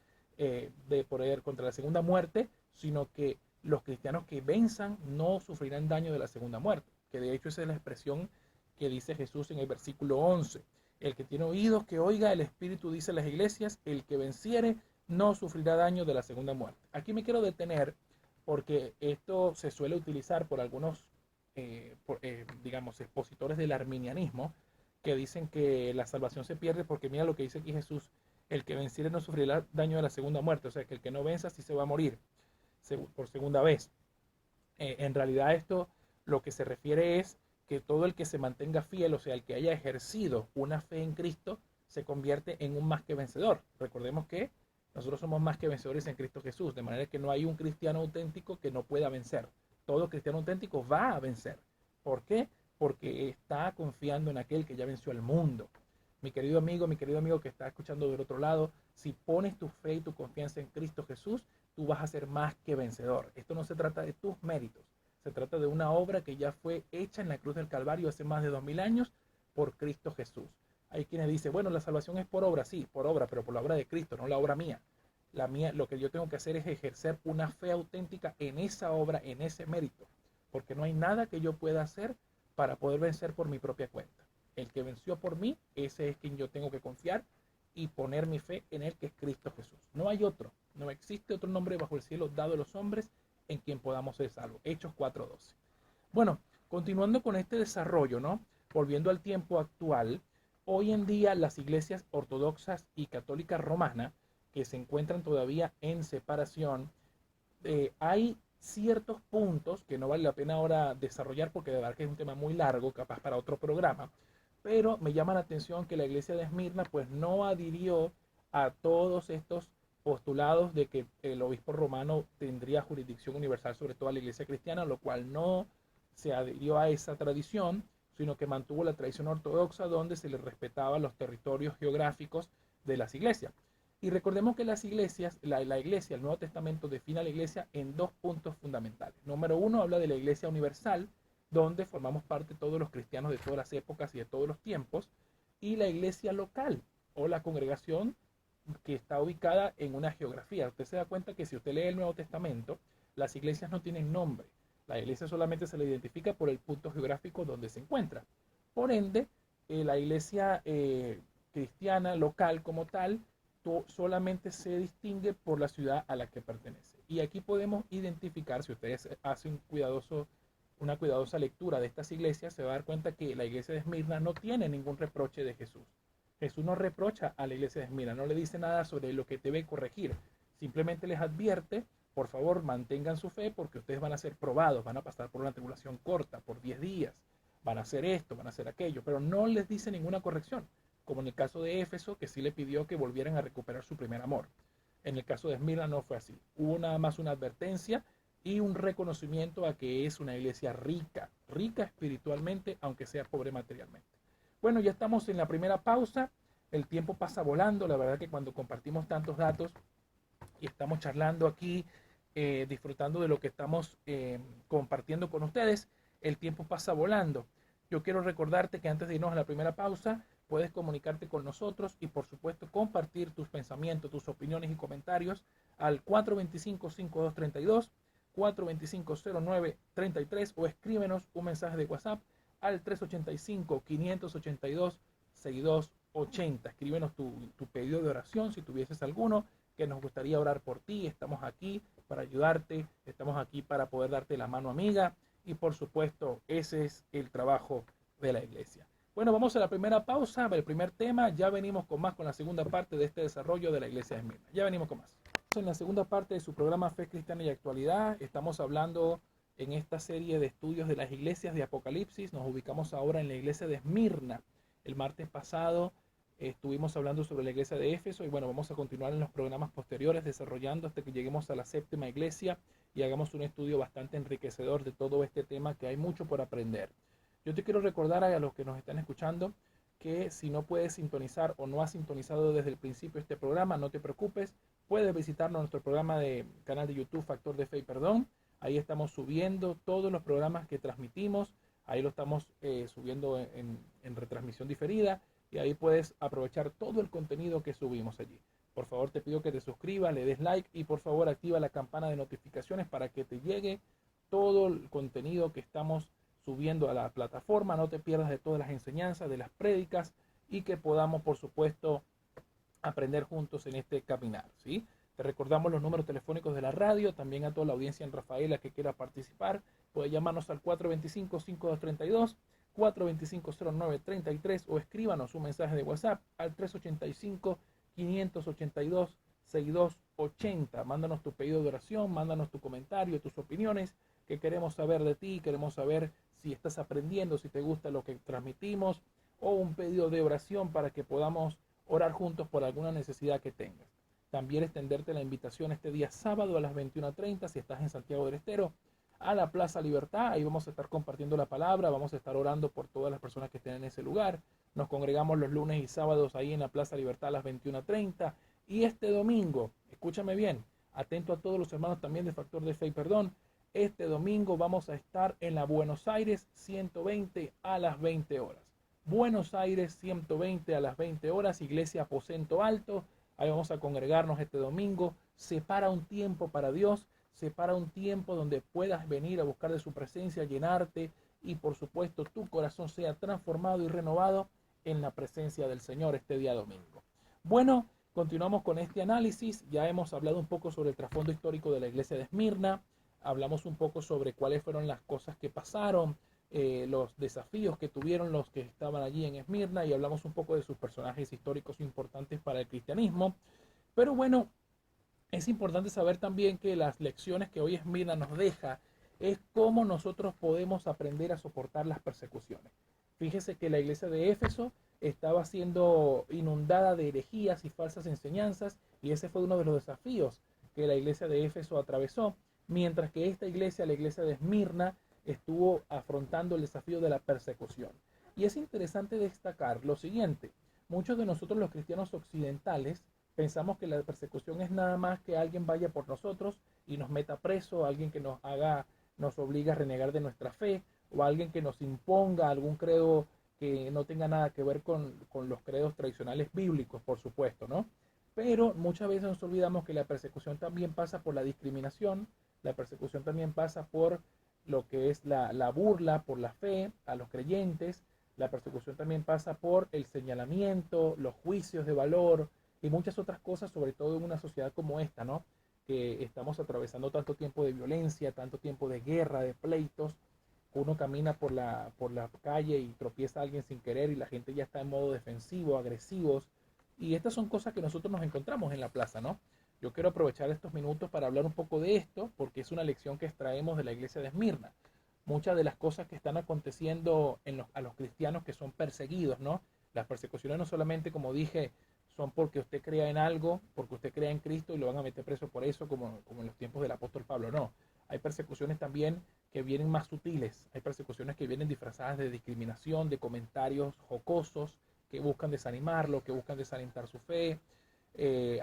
contra la segunda muerte, sino que los cristianos que venzan no sufrirán daño de la segunda muerte. Que de hecho esa es la expresión que dice Jesús en el versículo 11. El que tiene oídos que oiga, el Espíritu dice a las iglesias, el que venciere no sufrirá daño de la segunda muerte. Aquí me quiero detener porque esto se suele utilizar por algunos digamos, expositores del arminianismo, que dicen que la salvación se pierde porque mira lo que dice aquí Jesús, el que venciere no sufrirá daño de la segunda muerte, o sea que el que no venza sí se va a morir por segunda vez. En realidad esto lo que se refiere es que todo el que se mantenga fiel, o sea, el que haya ejercido una fe en Cristo, se convierte en un más que vencedor. Recordemos que nosotros somos más que vencedores en Cristo Jesús, de manera que no hay un cristiano auténtico que no pueda vencer. Todo cristiano auténtico va a vencer. ¿Por qué? Porque está confiando en aquel que ya venció al mundo. Mi querido amigo que está escuchando del otro lado, si pones tu fe y tu confianza en Cristo Jesús, tú vas a ser más que vencedor. Esto no se trata de tus méritos, se trata de una obra que ya fue hecha en la cruz del Calvario hace más de 2000 años por Cristo Jesús. Hay quienes dicen, bueno, la salvación es por obra, sí, por obra, pero por la obra de Cristo, no la obra mía. La mía, lo que yo tengo que hacer es ejercer una fe auténtica en esa obra, en ese mérito, porque no hay nada que yo pueda hacer para poder vencer por mi propia cuenta. El que venció por mí, ese es quien yo tengo que confiar y poner mi fe en él, que es Cristo Jesús. No hay otro, no existe otro nombre bajo el cielo dado a los hombres en quien podamos ser salvos. Hechos 4:12. Bueno, continuando con este desarrollo, ¿no? Volviendo al tiempo actual, hoy en día las iglesias ortodoxas y católicas romanas, que se encuentran todavía en separación, hay ciertos puntos que no vale la pena ahora desarrollar porque de verdad que es un tema muy largo, capaz para otro programa, pero me llama la atención que la iglesia de Esmirna pues no adhirió a todos estos postulados de que el obispo romano tendría jurisdicción universal sobre toda la iglesia cristiana, lo cual no se adhirió a esa tradición, sino que mantuvo la tradición ortodoxa donde se le respetaba los territorios geográficos de las iglesias. Y recordemos que las iglesias, la iglesia, el Nuevo Testamento define a la iglesia en dos puntos fundamentales. Número uno, habla de la iglesia universal, donde formamos parte todos los cristianos de todas las épocas y de todos los tiempos, y la iglesia local o la congregación que está ubicada en una geografía. Usted se da cuenta que si usted lee el Nuevo Testamento, las iglesias no tienen nombre. La iglesia solamente se le identifica por el punto geográfico donde se encuentra. Por ende, la iglesia cristiana local como tal solamente se distingue por la ciudad a la que pertenece. Y aquí podemos identificar, si ustedes hacen una cuidadosa lectura de estas iglesias, se va a dar cuenta que la iglesia de Esmirna no tiene ningún reproche de Jesús. Jesús no reprocha a la iglesia de Esmirna, no le dice nada sobre lo que debe corregir. Simplemente les advierte, por favor, mantengan su fe porque ustedes van a ser probados, van a pasar por una tribulación corta, por 10 días, van a hacer esto, van a hacer aquello, pero no les dice ninguna corrección, como en el caso de Éfeso, que sí le pidió que volvieran a recuperar su primer amor. En el caso de Esmirna no fue así. Hubo nada más una advertencia y un reconocimiento a que es una iglesia rica, rica espiritualmente, aunque sea pobre materialmente. Bueno, ya estamos en la primera pausa. El tiempo pasa volando. La verdad que cuando compartimos tantos datos y estamos charlando aquí, disfrutando de lo que estamos compartiendo con ustedes, el tiempo pasa volando. Yo quiero recordarte que antes de irnos a la primera pausa, puedes comunicarte con nosotros y por supuesto compartir tus pensamientos, tus opiniones y comentarios al 425-5232, 425-0933 o escríbenos un mensaje de WhatsApp al 385-582-6280. Escríbenos tu pedido de oración si tuvieses alguno, que nos gustaría orar por ti. Estamos aquí para ayudarte, estamos aquí para poder darte la mano amiga y por supuesto ese es el trabajo de la iglesia. Bueno, vamos a la primera pausa, el primer tema. Ya venimos con más, con la segunda parte de este desarrollo de la iglesia de Esmirna. Ya venimos con más. En la segunda parte de su programa Fe Cristiana y Actualidad, estamos hablando en esta serie de estudios de las iglesias de Apocalipsis. Nos ubicamos ahora en la iglesia de Esmirna. El martes pasado estuvimos hablando sobre la iglesia de Éfeso y bueno, vamos a continuar en los programas posteriores desarrollando hasta que lleguemos a la séptima iglesia y hagamos un estudio bastante enriquecedor de todo este tema, que hay mucho por aprender. Yo te quiero recordar a los que nos están escuchando que si no puedes sintonizar o no has sintonizado desde el principio este programa, no te preocupes, puedes visitarnos en nuestro programa de canal de YouTube Factor de Fe y Perdón. Ahí estamos subiendo todos los programas que transmitimos, ahí lo estamos subiendo en retransmisión diferida y ahí puedes aprovechar todo el contenido que subimos allí. Por favor te pido que te suscribas, le des like y por favor activa la campana de notificaciones para que te llegue todo el contenido que estamos subiendo a la plataforma. No te pierdas de todas las enseñanzas, de las prédicas y que podamos por supuesto aprender juntos en este caminar, ¿sí? Te recordamos los números telefónicos de la radio, también a toda la audiencia en Rafaela que quiera participar, puede llamarnos al 425-5232, 425-0933 o escríbanos un mensaje de WhatsApp al 385-582-6280. Mándanos tu pedido de oración, mándanos tu comentario, tus opiniones que queremos saber de ti, queremos saber si estás aprendiendo, si te gusta lo que transmitimos, o un pedido de oración para que podamos orar juntos por alguna necesidad que tengas. También extenderte la invitación este día sábado a las 21:30, si estás en Santiago del Estero, a la Plaza Libertad. Ahí vamos a estar compartiendo la palabra, vamos a estar orando por todas las personas que estén en ese lugar. Nos congregamos los lunes y sábados ahí en la Plaza Libertad a las 21:30. Y este domingo, escúchame bien, atento a todos los hermanos también de Factor de Fe y Perdón, este domingo vamos a estar en la Buenos Aires 120 a las 20 horas. Buenos Aires 120 a las 20 horas, Iglesia Aposento Alto. Ahí vamos a congregarnos este domingo. Separa un tiempo para Dios, separa un tiempo donde puedas venir a buscar de su presencia, llenarte y por supuesto tu corazón sea transformado y renovado en la presencia del Señor este día domingo. Bueno, continuamos con este análisis. Ya hemos hablado un poco sobre el trasfondo histórico de la iglesia de Esmirna. Hablamos un poco sobre cuáles fueron las cosas que pasaron, los desafíos que tuvieron los que estaban allí en Esmirna, y hablamos un poco de sus personajes históricos importantes para el cristianismo. Pero bueno, es importante saber también que las lecciones que hoy Esmirna nos deja es cómo nosotros podemos aprender a soportar las persecuciones. Fíjese que la iglesia de Éfeso estaba siendo inundada de herejías y falsas enseñanzas, y ese fue uno de los desafíos que la iglesia de Éfeso atravesó, mientras que esta iglesia, la iglesia de Esmirna, estuvo afrontando el desafío de la persecución. Y es interesante destacar lo siguiente: muchos de nosotros los cristianos occidentales pensamos que la persecución es nada más que alguien vaya por nosotros y nos meta preso, alguien que nos obliga a renegar de nuestra fe, o alguien que nos imponga algún credo que no tenga nada que ver con los credos tradicionales bíblicos, por supuesto, ¿no? Pero muchas veces nos olvidamos que la persecución también pasa por la discriminación, la persecución también pasa por lo que es la burla por la fe a los creyentes, la persecución también pasa por el señalamiento, los juicios de valor y muchas otras cosas, sobre todo en una sociedad como esta, ¿no? Que estamos atravesando tanto tiempo de violencia, tanto tiempo de guerra, de pleitos. Uno camina por la calle y tropieza a alguien sin querer y la gente ya está en modo defensivo, agresivos. Y estas son cosas que nosotros nos encontramos en la plaza, ¿no? Yo quiero aprovechar estos minutos para hablar un poco de esto, porque es una lección que extraemos de la iglesia de Esmirna. Muchas de las cosas que están aconteciendo a los cristianos que son perseguidos, ¿no? Las persecuciones no solamente, como dije, son porque usted crea en algo, porque usted crea en Cristo y lo van a meter preso por eso, como en los tiempos del apóstol Pablo, no. Hay persecuciones también que vienen más sutiles, hay persecuciones que vienen disfrazadas de discriminación, de comentarios jocosos que buscan desanimarlo, que buscan desalentar su fe.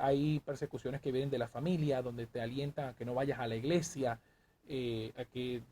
Hay persecuciones que vienen de la familia, donde te alientan a que no vayas a la iglesia, a que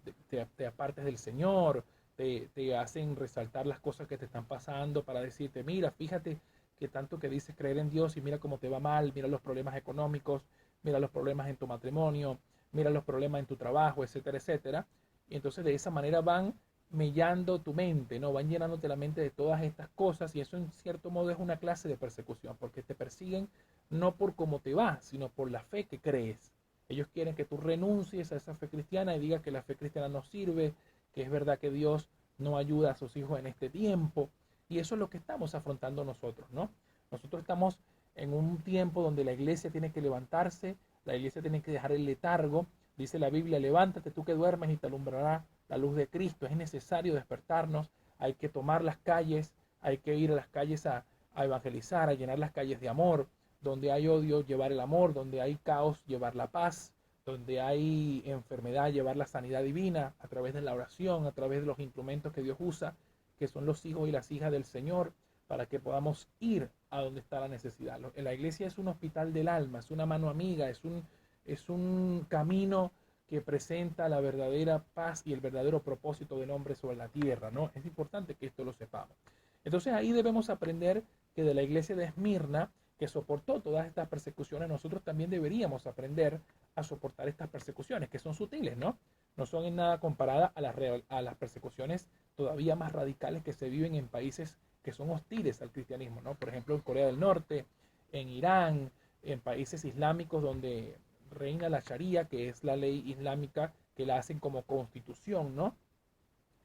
te apartes del Señor, te hacen resaltar las cosas que te están pasando para decirte, mira, fíjate que tanto que dices creer en Dios y mira cómo te va mal, mira los problemas económicos, mira los problemas en tu matrimonio, mira los problemas en tu trabajo, etcétera, etcétera. Y entonces de esa manera van mellando tu mente, ¿no? Van llenándote la mente de todas estas cosas, y eso en cierto modo es una clase de persecución, porque te persiguen no por cómo te va, sino por la fe que crees. Ellos quieren que tú renuncies a esa fe cristiana y digas que la fe cristiana no sirve, que es verdad que Dios no ayuda a sus hijos en este tiempo. Y eso es lo que estamos afrontando nosotros, ¿no? Nosotros estamos en un tiempo donde la iglesia tiene que levantarse, la iglesia tiene que dejar el letargo. Dice la Biblia, levántate tú que duermes y te alumbrará la luz de Cristo. Es necesario despertarnos, hay que tomar las calles, hay que ir a las calles a evangelizar, a llenar las calles de amor. Donde hay odio, llevar el amor; donde hay caos, llevar la paz; donde hay enfermedad, llevar la sanidad divina a través de la oración, a través de los instrumentos que Dios usa, que son los hijos y las hijas del Señor, para que podamos ir a donde está la necesidad. La iglesia es un hospital del alma, es una mano amiga, es un camino que presenta la verdadera paz y el verdadero propósito del hombre sobre la tierra, ¿no? Es importante que esto lo sepamos. Entonces ahí debemos aprender que de la iglesia de Esmirna, que soportó todas estas persecuciones, nosotros también deberíamos aprender a soportar estas persecuciones, que son sutiles, ¿no? No son en nada comparadas a las persecuciones todavía más radicales que se viven en países que son hostiles al cristianismo, ¿no? Por ejemplo, en Corea del Norte, en Irán, en países islámicos donde reina la Sharia, que es la ley islámica que la hacen como constitución, ¿no?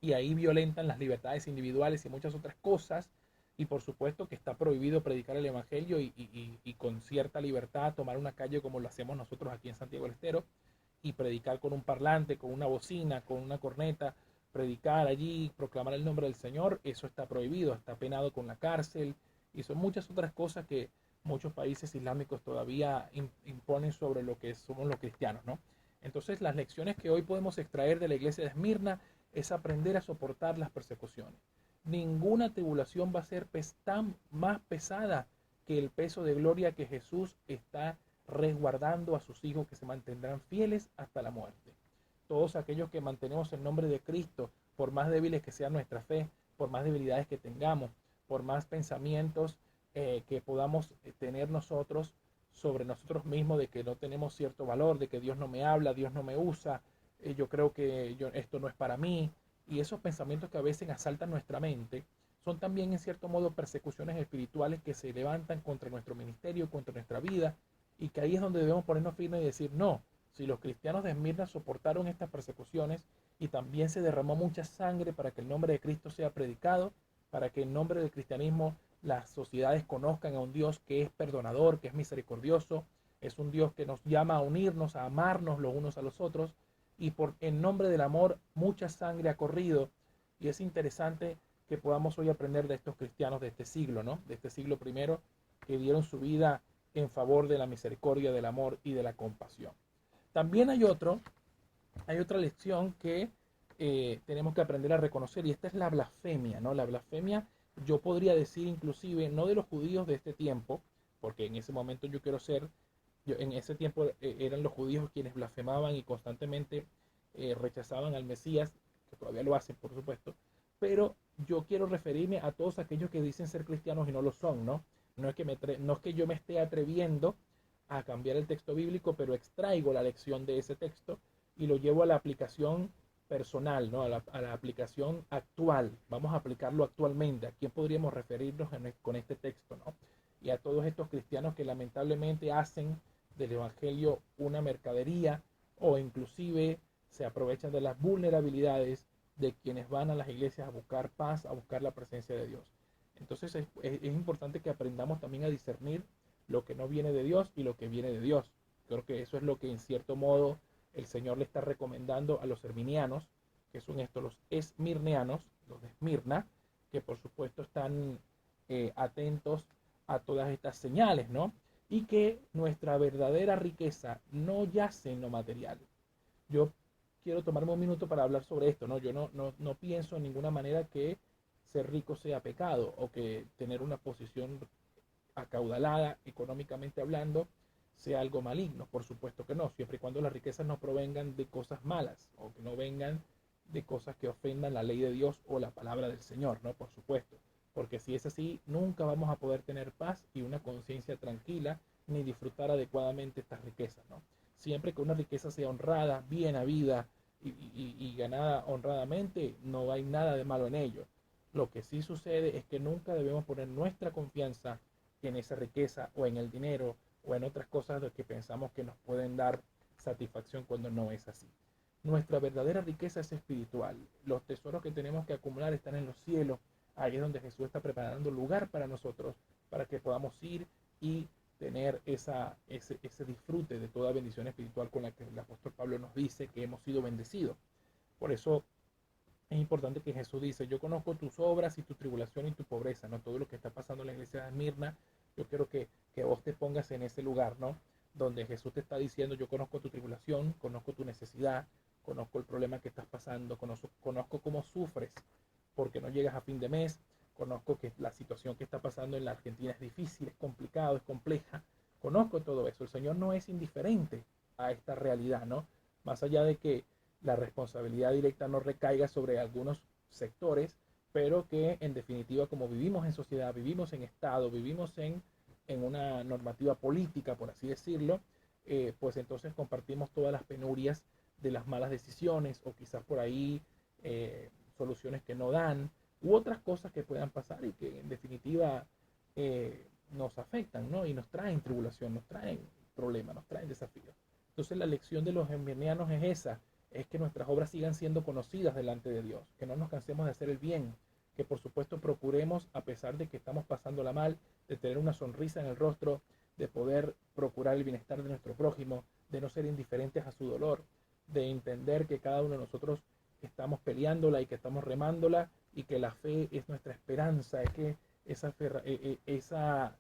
Y ahí violentan las libertades individuales y muchas otras cosas. Y por supuesto que está prohibido predicar el evangelio y con cierta libertad tomar una calle como lo hacemos nosotros aquí en Santiago del Estero. y predicar con un parlante, con una bocina, con una corneta, predicar allí, proclamar el nombre del Señor, eso está prohibido, está penado con la cárcel y son muchas otras cosas que muchos países islámicos todavía imponen sobre lo que somos los cristianos, ¿no? Entonces, las lecciones que hoy podemos extraer de la iglesia de Esmirna es aprender a soportar las persecuciones. Ninguna tribulación va a ser tan más pesada que el peso de gloria que Jesús está resguardando a sus hijos que se mantendrán fieles hasta la muerte. Todos aquellos que mantenemos el nombre de Cristo, por más débiles que sea nuestra fe, por más debilidades que tengamos, por más pensamientos que podamos tener nosotros sobre nosotros mismos, de que no tenemos cierto valor, de que Dios no me habla, Dios no me usa, yo creo que esto no es para mí, y esos pensamientos que a veces asaltan nuestra mente, son también en cierto modo persecuciones espirituales que se levantan contra nuestro ministerio, contra nuestra vida, y que ahí es donde debemos ponernos firmes y decir, no, si los cristianos de Esmirna soportaron estas persecuciones y también se derramó mucha sangre para que el nombre de Cristo sea predicado, para que en nombre del cristianismo las sociedades conozcan a un Dios que es perdonador, que es misericordioso, es un Dios que nos llama a unirnos, a amarnos los unos a los otros, y en nombre del amor mucha sangre ha corrido, y es interesante que podamos hoy aprender de estos cristianos de este siglo, ¿no? De este siglo primero, que dieron su vida en favor de la misericordia, del amor y de la compasión. También hay otra lección que tenemos que aprender a reconocer, y esta es la blasfemia, ¿no? La blasfemia, yo podría decir inclusive, no de los judíos de este tiempo, porque en ese momento en ese tiempo eran los judíos quienes blasfemaban y constantemente rechazaban al Mesías, que todavía lo hacen, por supuesto, pero yo quiero referirme a todos aquellos que dicen ser cristianos y no lo son, ¿no? No es que yo me esté atreviendo a cambiar el texto bíblico, pero extraigo la lección de ese texto y lo llevo a la aplicación personal, ¿no? A la aplicación actual. Vamos a aplicarlo actualmente. ¿A quién podríamos referirnos con este texto, ¿no? Y a todos estos cristianos que lamentablemente hacen del evangelio una mercadería o inclusive se aprovechan de las vulnerabilidades de quienes van a las iglesias a buscar paz, a buscar la presencia de Dios. Entonces es importante que aprendamos también a discernir lo que no viene de Dios y lo que viene de Dios. Creo que eso es lo que en cierto modo el Señor le está recomendando a los herminianos, que son estos los esmirneanos, los de Esmirna, que por supuesto están atentos a todas estas señales, ¿no? Y que nuestra verdadera riqueza no yace en lo material. Yo quiero tomarme un minuto para hablar sobre esto, ¿no? Yo no pienso en ninguna manera que ser rico sea pecado o que tener una posición acaudalada económicamente hablando sea algo maligno. Por supuesto que no, siempre y cuando las riquezas no provengan de cosas malas o que no vengan de cosas que ofendan la ley de Dios o la palabra del Señor, ¿no? Por supuesto, porque si es así, nunca vamos a poder tener paz y una conciencia tranquila ni disfrutar adecuadamente estas riquezas, ¿no? Siempre que una riqueza sea honrada, bien habida y ganada honradamente, no hay nada de malo en ello. Lo que sí sucede es que nunca debemos poner nuestra confianza en esa riqueza o en el dinero o en otras cosas de que pensamos que nos pueden dar satisfacción cuando no es así. Nuestra verdadera riqueza es espiritual. Los tesoros que tenemos que acumular están en los cielos. Ahí es donde Jesús está preparando lugar para nosotros, para que podamos ir y tener ese disfrute de toda bendición espiritual con la que el apóstol Pablo nos dice que hemos sido bendecidos. Por eso es importante que Jesús dice, yo conozco tus obras y tu tribulación y tu pobreza, ¿no? Todo lo que está pasando en la iglesia de Esmirna, yo quiero que vos te pongas en ese lugar, ¿no? Donde Jesús te está diciendo, yo conozco tu tribulación, conozco tu necesidad, conozco el problema que estás pasando, conozco cómo sufres porque no llegas a fin de mes, conozco que la situación que está pasando en la Argentina es difícil, es complicado, es compleja, conozco todo eso. El Señor no es indiferente a esta realidad, ¿no? Más allá de que la responsabilidad directa no recaiga sobre algunos sectores, pero que en definitiva, como vivimos en sociedad, vivimos en Estado, vivimos en una normativa política, por así decirlo, pues entonces compartimos todas las penurias de las malas decisiones o quizás por ahí soluciones que no dan u otras cosas que puedan pasar y que en definitiva nos afectan, ¿no? Y nos traen tribulación, nos traen problemas, nos traen desafíos. Entonces la lección de los esmirnianos es esa, es que nuestras obras sigan siendo conocidas delante de Dios, que no nos cansemos de hacer el bien, que por supuesto procuremos, a pesar de que estamos pasándola mal, de tener una sonrisa en el rostro, de poder procurar el bienestar de nuestro prójimo, de no ser indiferentes a su dolor, de entender que cada uno de nosotros estamos peleándola y que estamos remándola y que la fe es nuestra esperanza, es que esa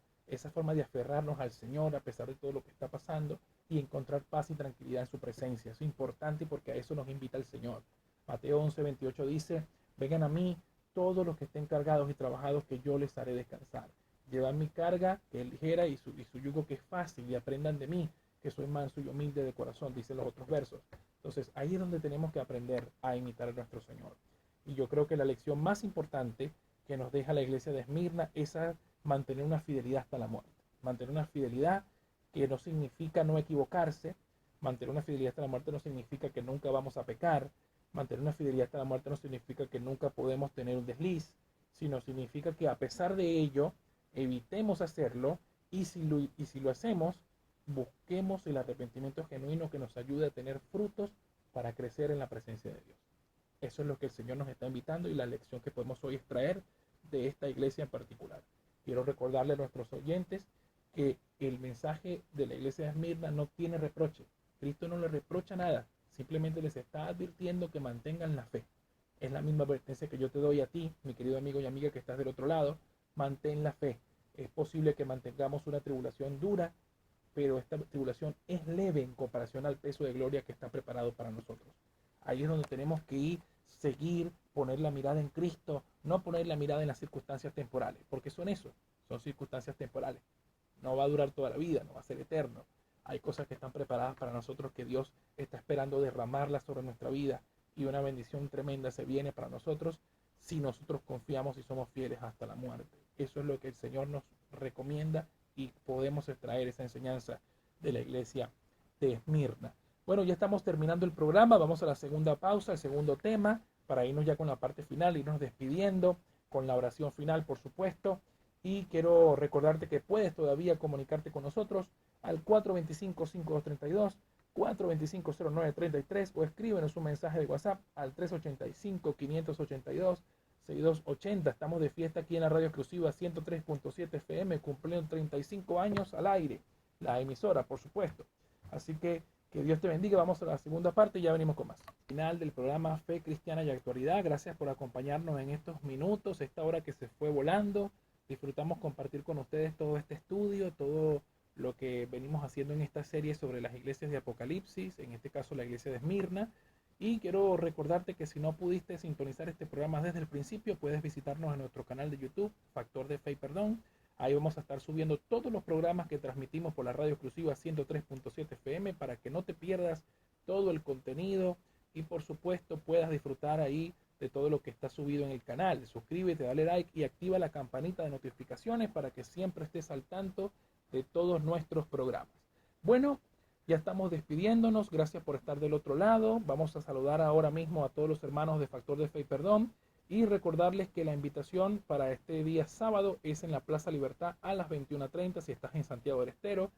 forma de aferrarnos al Señor a pesar de todo lo que está pasando y encontrar paz y tranquilidad en su presencia. Es importante porque a eso nos invita el Señor. Mateo 11:28 dice, vengan a mí todos los que estén cargados y trabajados, que yo les haré descansar. Llevad mi carga, que es ligera, y su yugo, que es fácil, y aprendan de mí, que soy manso y humilde de corazón, dicen los otros versos. Entonces, ahí es donde tenemos que aprender a imitar a nuestro Señor. Y yo creo que la lección más importante que nos deja la iglesia de Esmirna es a mantener una fidelidad hasta la muerte. Mantener una fidelidad que no significa no equivocarse. Mantener una fidelidad hasta la muerte no significa que nunca vamos a pecar. Mantener una fidelidad hasta la muerte no significa que nunca podemos tener un desliz, sino significa que a pesar de ello, evitemos hacerlo, y si lo hacemos, busquemos el arrepentimiento genuino que nos ayude a tener frutos para crecer en la presencia de Dios. Eso es lo que el Señor nos está invitando y la lección que podemos hoy extraer de esta iglesia en particular. Quiero recordarle a nuestros oyentes que el mensaje de la iglesia de Esmirna no tiene reproche. Cristo no le reprocha nada, simplemente les está advirtiendo que mantengan la fe. Es la misma advertencia que yo te doy a ti, mi querido amigo y amiga que estás del otro lado. Mantén la fe. Es posible que mantengamos una tribulación dura, pero esta tribulación es leve en comparación al peso de gloria que está preparado para nosotros. Ahí es donde tenemos que ir, seguir, poner la mirada en Cristo, no poner la mirada en las circunstancias temporales, porque son eso, son circunstancias temporales. No va a durar toda la vida, no va a ser eterno. Hay cosas que están preparadas para nosotros que Dios está esperando derramarlas sobre nuestra vida, y una bendición tremenda se viene para nosotros si nosotros confiamos y somos fieles hasta la muerte. Eso es lo que el Señor nos recomienda y podemos extraer esa enseñanza de la iglesia de Esmirna. Bueno, ya estamos terminando el programa, vamos a la segunda pausa, el segundo tema, para irnos ya con la parte final, irnos despidiendo con la oración final, por supuesto. Y quiero recordarte que puedes todavía comunicarte con nosotros al 425-5232, 425-0933, o escríbenos un mensaje de WhatsApp al 385-582-6280. Estamos de fiesta aquí en la radio exclusiva 103.7 FM, cumpliendo 35 años al aire, la emisora, por supuesto. Así que Dios te bendiga. Vamos a la segunda parte y ya venimos con más. Final del programa Fe Cristiana y Actualidad. Gracias por acompañarnos en estos minutos, esta hora que se fue volando. Disfrutamos compartir con ustedes todo este estudio, todo lo que venimos haciendo en esta serie sobre las iglesias de Apocalipsis, en este caso la iglesia de Esmirna. Y quiero recordarte que si no pudiste sintonizar este programa desde el principio, puedes visitarnos en nuestro canal de YouTube, Factor de Fe y Perdón. Ahí vamos a estar subiendo todos los programas que transmitimos por la radio exclusiva 103.7 FM para que no te pierdas todo el contenido y por supuesto puedas disfrutar ahí de todo lo que está subido en el canal. Suscríbete, dale like y activa la campanita de notificaciones para que siempre estés al tanto de todos nuestros programas. Bueno, ya estamos despidiéndonos. Gracias por estar del otro lado. Vamos a saludar ahora mismo a todos los hermanos de Factor de Fe y Perdón y recordarles que la invitación para este día sábado es en la Plaza Libertad a las 21:30 si estás en Santiago del Estero.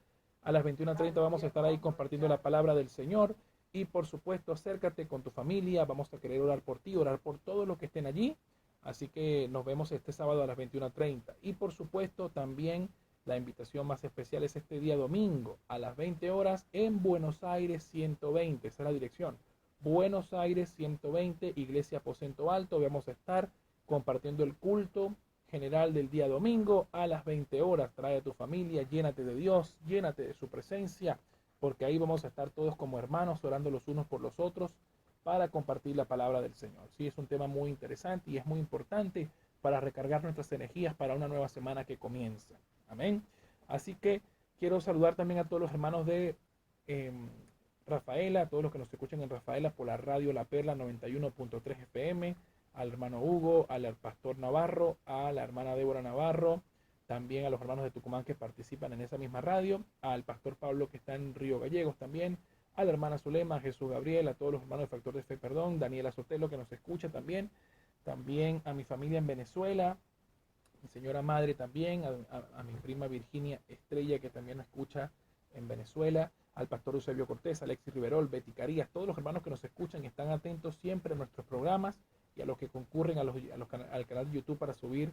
A las 21:30 vamos a estar ahí compartiendo la palabra del Señor. Y por supuesto, acércate con tu familia, vamos a querer orar por ti, orar por todos los que estén allí. Así que nos vemos este sábado a las 21:30. Y por supuesto, también la invitación más especial es este día domingo a las 20 horas en Buenos Aires 120. Esa es la dirección. Buenos Aires 120, Iglesia Aposento Alto. Vamos a estar compartiendo el culto general del día domingo a las 20 horas. Trae a tu familia, llénate de Dios, llénate de su presencia, porque ahí vamos a estar todos como hermanos orando los unos por los otros para compartir la palabra del Señor. Sí, es un tema muy interesante y es muy importante para recargar nuestras energías para una nueva semana que comienza. Amén. Así que quiero saludar también a todos los hermanos de Rafaela, a todos los que nos escuchan en Rafaela por la radio La Perla 91.3 FM, al hermano Hugo, al pastor Navarro, a la hermana Débora Navarro, también a los hermanos de Tucumán que participan en esa misma radio, al pastor Pablo que está en Río Gallegos también, a la hermana Zulema, a Jesús Gabriel, a todos los hermanos de Factor de Fe Perdón, Daniela Sotelo que nos escucha también a mi familia en Venezuela, mi señora madre también, a mi prima Virginia Estrella que también nos escucha en Venezuela, al pastor Eusebio Cortés, Alexis Riverol, Betty Carías, todos los hermanos que nos escuchan y están atentos siempre a nuestros programas y a los que concurren al canal de YouTube para subir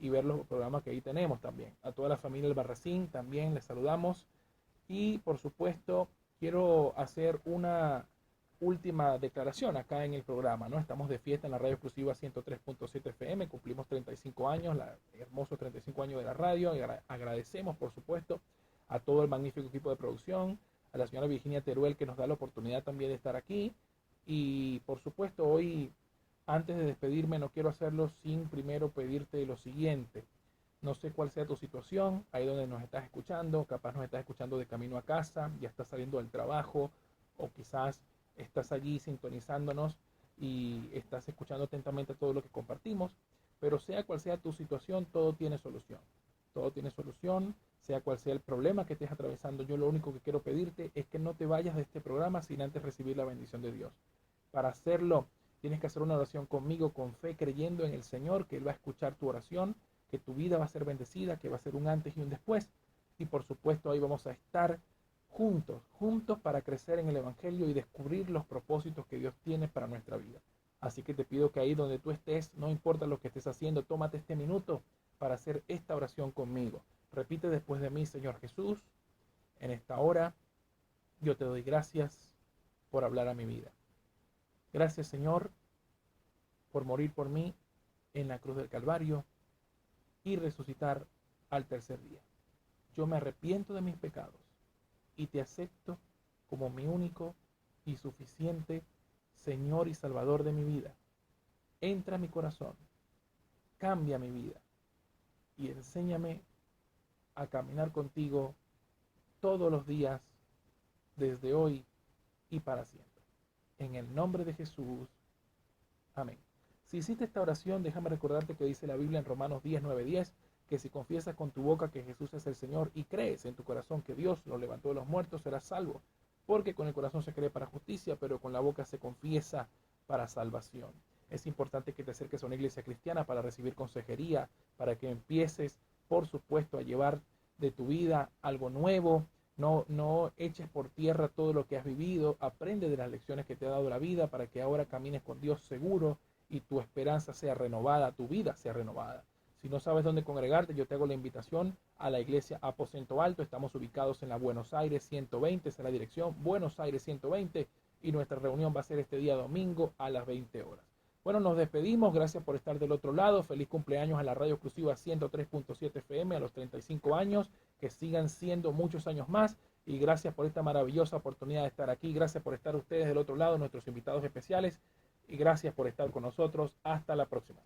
y ver los programas que ahí tenemos también. A toda la familia del Barracín también les saludamos y por supuesto quiero hacer una última declaración acá en el programa, ¿no? Estamos de fiesta en la radio exclusiva 103.7 FM, cumplimos 35 años, hermosos 35 años de la radio, y agradecemos, por supuesto, a todo el magnífico equipo de producción, a la señora Virginia Teruel, que nos da la oportunidad también de estar aquí, y por supuesto, hoy, antes de despedirme, no quiero hacerlo sin primero pedirte lo siguiente. No sé cuál sea tu situación, ahí donde nos estás escuchando, capaz nos estás escuchando de camino a casa, ya estás saliendo del trabajo, o quizás estás allí sintonizándonos y estás escuchando atentamente todo lo que compartimos, pero sea cual sea tu situación, todo tiene solución. Todo tiene solución, sea cual sea el problema que estés atravesando. Yo lo único que quiero pedirte es que no te vayas de este programa sin antes recibir la bendición de Dios. Para hacerlo, tienes que hacer una oración conmigo, con fe, creyendo en el Señor, que Él va a escuchar tu oración, que tu vida va a ser bendecida, que va a ser un antes y un después. Y por supuesto, ahí vamos a estar juntos para crecer en el Evangelio y descubrir los propósitos que Dios tiene para nuestra vida. Así que te pido que ahí donde tú estés, no importa lo que estés haciendo, tómate este minuto para hacer esta oración conmigo. Repite después de mí: Señor Jesús, en esta hora yo te doy gracias por hablar a mi vida. Gracias, Señor, por morir por mí en la cruz del Calvario y resucitar al tercer día. Yo me arrepiento de mis pecados y te acepto como mi único y suficiente Señor y Salvador de mi vida. Entra a mi corazón, cambia mi vida y enséñame a caminar contigo todos los días, desde hoy y para siempre. En el nombre de Jesús. Amén. Si hiciste esta oración, déjame recordarte que dice la Biblia en Romanos 10, 9, 10, que si confiesas con tu boca que Jesús es el Señor y crees en tu corazón que Dios lo levantó de los muertos, serás salvo. Porque con el corazón se cree para justicia, pero con la boca se confiesa para salvación. Es importante que te acerques a una iglesia cristiana para recibir consejería, para que empieces, por supuesto, a llevar de tu vida algo nuevo. No eches por tierra todo lo que has vivido. Aprende de las lecciones que te ha dado la vida para que ahora camines con Dios seguro y tu esperanza sea renovada, tu vida sea renovada. Si no sabes dónde congregarte, yo te hago la invitación a la iglesia Aposento Alto. Estamos ubicados en la Buenos Aires 120, esa es la dirección, Buenos Aires 120, y nuestra reunión va a ser este día domingo a las 20 horas. Bueno, nos despedimos, gracias por estar del otro lado, feliz cumpleaños a la radio exclusiva 103.7 FM a los 35 años, que sigan siendo muchos años más, y gracias por esta maravillosa oportunidad de estar aquí, gracias por estar ustedes del otro lado, nuestros invitados especiales, y gracias por estar con nosotros, hasta la próxima.